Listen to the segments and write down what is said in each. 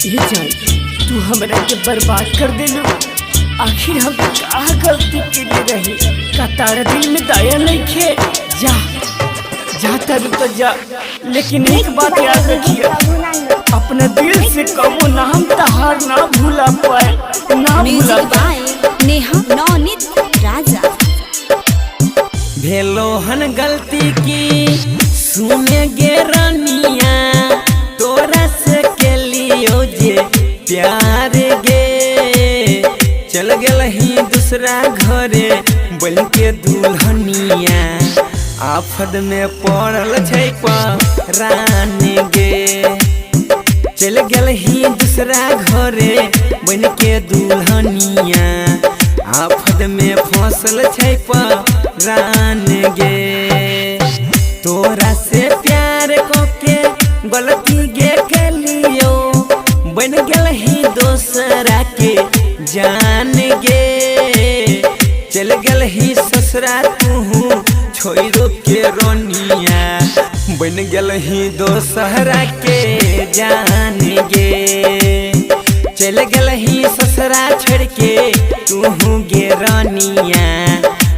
ये जान तू हमरा के बर्बाद कर देलू। आखिर हम का गलती के लिए रही का तारा दिल में दया नहीं खे। जा जा तरु तो जा, लेकिन एक बात याद रखिए, अपना दिल से कबो नाम तहार ना भूला पाए, ना भूला पाए। नेहा नौनित राजा भेलो हन गलती की सुने गे रानिया, तोरा से के लियो जे प्यार गे। चल गेल ही दूसरा घरे बन के दुल्हनिया, आफत में पड़ल छै परान गे। चल गेल ही दूसरा घरे बन के दुल्हनिया, आफत में फसल छै परान गे। तोरा से प्यार को के गलती गे के लियो, बन गेल ही दोसरा के जान गे। चल गेल ही ससुरा तू छोड़ो के रोनिया, बन गेल ही दोसरा के जान गे। चल गेल ही ससुरा छोड़ के तू गे रानिया,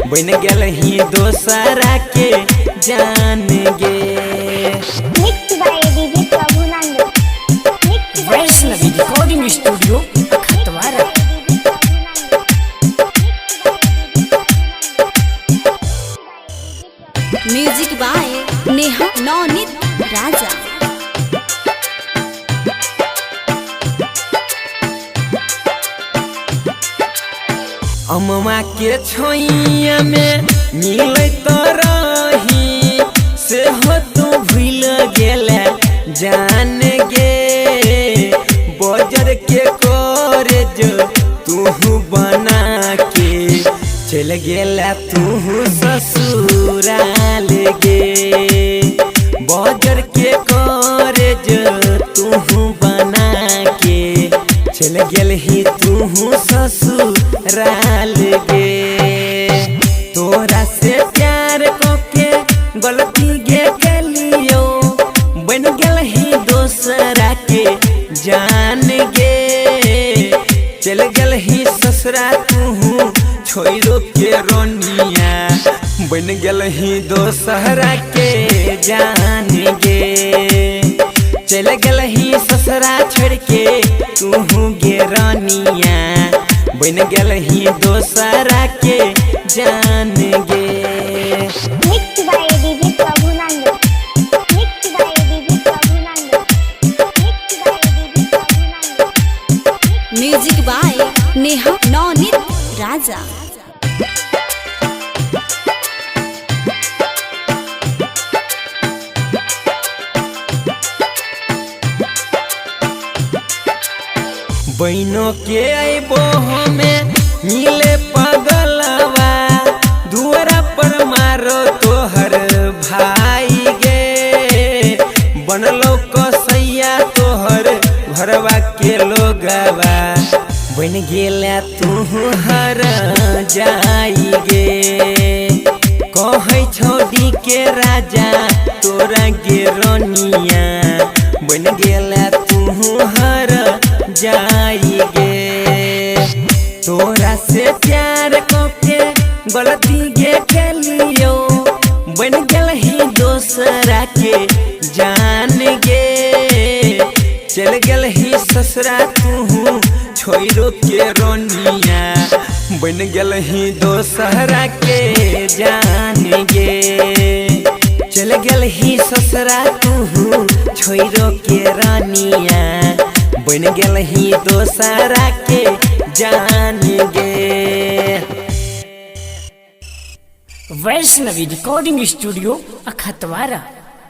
बन गेल ही दोसरा के जान गे। Vaishnavi recording studio Khatwara. Music by Neha नौनित राजा। अम्मा के छोइया में मिले तो रही, से हो तू भूल गेले जान गे। बजर के करे जो तू बना के चल गेला तू ससुराल गे। बजर के करे जो तू बना के चल गेल ही तू ससुराल गे। तोरा से प्यार को के गलती गे के लियो, बन गेल ही दोसरा के जान गे। चल गेल ही ससुरा तू छोड़ो के रोनिया, बन गेल ही दोसरा के जान गे। चल गेल ही ससुरा छोड़ के तू गे रानिया, बन गेल ही दोसरा के जान गे। म्यूजिक बाय नेहा नौनित राजा। बहनों के अबो हमें मिले पगलवा, दुआरा पर मारो तोहर भाई गे। बनलो कसैया तोहर घरवा के लोगवा, बन गेला तू हर जाई गे। कहे छोड़ी के राजा तोरा गे रोनिया, बन गेला तू हर जाई गे। तोरा से प्यार को के गलती गे के लियो, बन गेल ही दोसरा के जान गे। चल गेल ही ससुरा तू छोड़ो के रोनिया, बन गेल ही दोसरा के जान गे। चल गेल ही ससुरा तू छोड़ो के रानिया, बन गेल ही दोसरा के जान गे। Vaishnavi recording studio Khatwara.